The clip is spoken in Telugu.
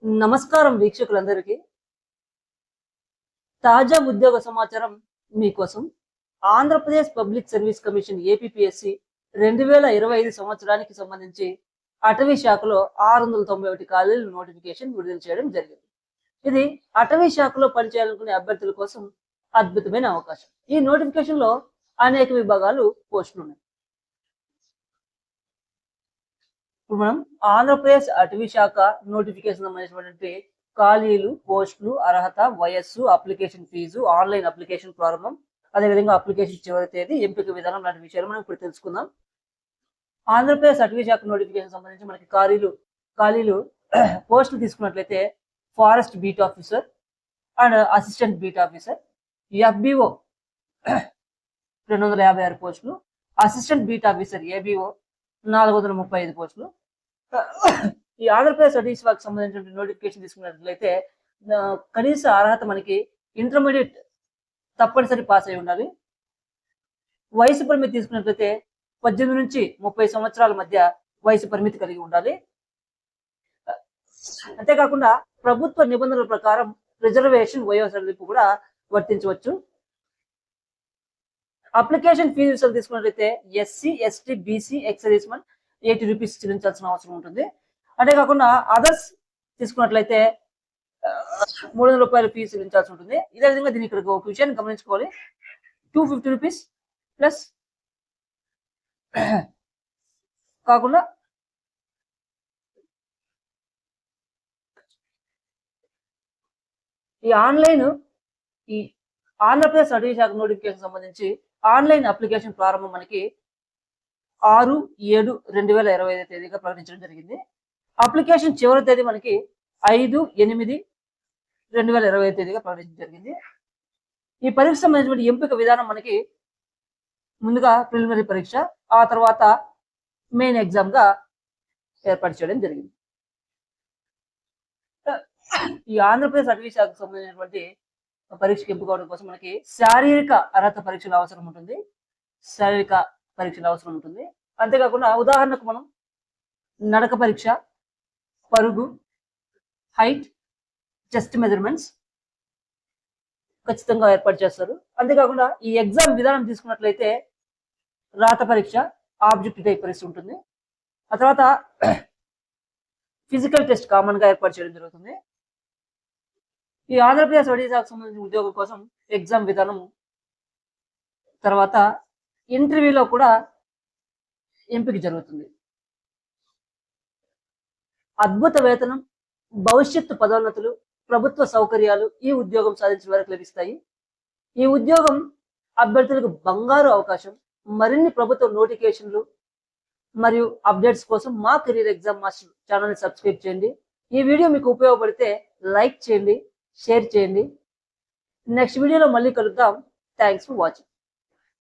నమస్కారం వీక్షకులందరికీ. తాజా ఉద్యోగ సమాచారం మీకోసం. Andhra Pradesh public service commission APPSC 2025 సంవత్సరానికి సంబంధించి అటవీ శాఖలో 691 ఖాళీల నోటిఫికేషన్ విడుదల చేయడం జరిగింది. ఇది అటవీ శాఖలో పనిచేయాలనుకునే అభ్యర్థుల కోసం అద్భుతమైన అవకాశం. ఈ నోటిఫికేషన్ లో అనేక విభాగాలు పోస్టులు ఉన్నాయి. ఇప్పుడు మనం ఆంధ్రప్రదేశ్ అటవీ శాఖ నోటిఫికేషన్ సంబంధించినటువంటి ఖాళీలు, పోస్టులు, అర్హత, వయస్సు, అప్లికేషన్ ఫీజు, ఆన్లైన్ అప్లికేషన్ ప్రారంభం, అదేవిధంగా అప్లికేషన్ చివరి తేదీ, ఎంపిక విధానం లాంటి విషయాలు మనం ఇప్పుడు తెలుసుకుందాం. ఆంధ్రప్రదేశ్ అటవీ శాఖ నోటిఫికేషన్ సంబంధించి మనకి ఖాళీలు పోస్టులు తీసుకున్నట్లయితే forest beat officer and assistant beat officer, FBO 256 పోస్టులు, అసిస్టెంట్ బీట్ ఆఫీసర్ ఏబిఓ 435 పోస్టులు. ఈ ఆంధ్రప్రదేశ్ అటవీ శాఖకు సంబంధించిన నోటిఫికేషన్ తీసుకున్నట్లయితే కనీస అర్హత మనకి ఇంటర్మీడియట్ తప్పనిసరి పాస్ అయి ఉండాలి. వయసు పరిమితి తీసుకున్నట్లయితే 18 నుంచి 30 సంవత్సరాల మధ్య వయసు పరిమితి కలిగి ఉండాలి. అంతేకాకుండా ప్రభుత్వ నిబంధనల ప్రకారం రిజర్వేషన్ వయో సడలింపు కూడా వర్తించవచ్చు. అప్లికేషన్ ఫీజు తీసుకున్నట్లయితే SC, ST, BC, ex service men 80 rupees చెల్లించాల్సిన అవసరం ఉంటుంది. అంతేకాకుండా అదర్స్ తీసుకున్నట్లయితే 300 రూపాయల ఫీజు చెల్లించాల్సి ఉంటుంది. ఇదే విధంగా దీని ఇక్కడ ఒక విషయాన్ని గమనించుకోవాలి. 250 రూపీస్ ప్లస్ కాకుండా ఈ ఆంధ్రప్రదేశ్ అటవీ శాఖ నోటిఫికేషన్ సంబంధించి ఆన్లైన్ అప్లికేషన్ ప్రారంభం మనకి 6/7/2025 తేదీగా ప్రకటించడం జరిగింది. అప్లికేషన్ చివరి తేదీ మనకి 5/8/2025 తేదీగా ప్రకటించడం జరిగింది. ఈ పరీక్ష సంబంధించిన ఎంపిక విధానం మనకి ముందుగా ప్రిలిమినరీ పరీక్ష, ఆ తర్వాత మెయిన్ ఎగ్జామ్ గా ఏర్పాటు చేయడం జరిగింది. ఈ ఆంధ్రప్రదేశ్ అటవీ శాఖకు సంబంధించినటువంటి పరీక్షకు ఎంపిక అవడం కోసం మనకి శారీరక అర్హత పరీక్షల అవసరం ఉంటుంది. అంతేకాకుండా ఉదాహరణకు మనం నడక పరీక్ష, పరుగు, హైట్, చెస్ట్ మెజర్మెంట్స్ ఖచ్చితంగా ఏర్పాటు చేస్తారు. అంతేకాకుండా ఈ ఎగ్జామ్ విధానం తీసుకున్నట్లయితే రాత పరీక్ష, ఆబ్జెక్టివ్ టైప్ పరీక్ష ఉంటుంది. ఆ తర్వాత ఫిజికల్ టెస్ట్ కామన్ గా ఏర్పాటు చేయడం జరుగుతుంది. ఈ ఆంధ్రప్రదేశ్ అటవీ శాఖకు సంబంధించిన ఉద్యోగం కోసం ఎగ్జామ్ విధానం తర్వాత ఇంటర్వ్యూలో కూడా ఎంపిక జరుగుతుంది. అద్భుత వేతనం, భవిష్యత్తు పదోన్నతులు, ప్రభుత్వ సౌకర్యాలు ఈ ఉద్యోగం సాధించిన వారికి లభిస్తాయి. ఈ ఉద్యోగం అభ్యర్థులకు బంగారు అవకాశం. మరిన్ని ప్రభుత్వ నోటిఫికేషన్లు మరియు అప్డేట్స్ కోసం మా కెరీర్ ఎగ్జామ్ మాస్టర్ ఛానల్ని సబ్స్క్రైబ్ చేయండి. ఈ వీడియో మీకు ఉపయోగపడితే లైక్ చేయండి, షేర్ చేయండి. నెక్స్ట్ వీడియోలో మళ్ళీ కలుద్దాం. Thanks for watching.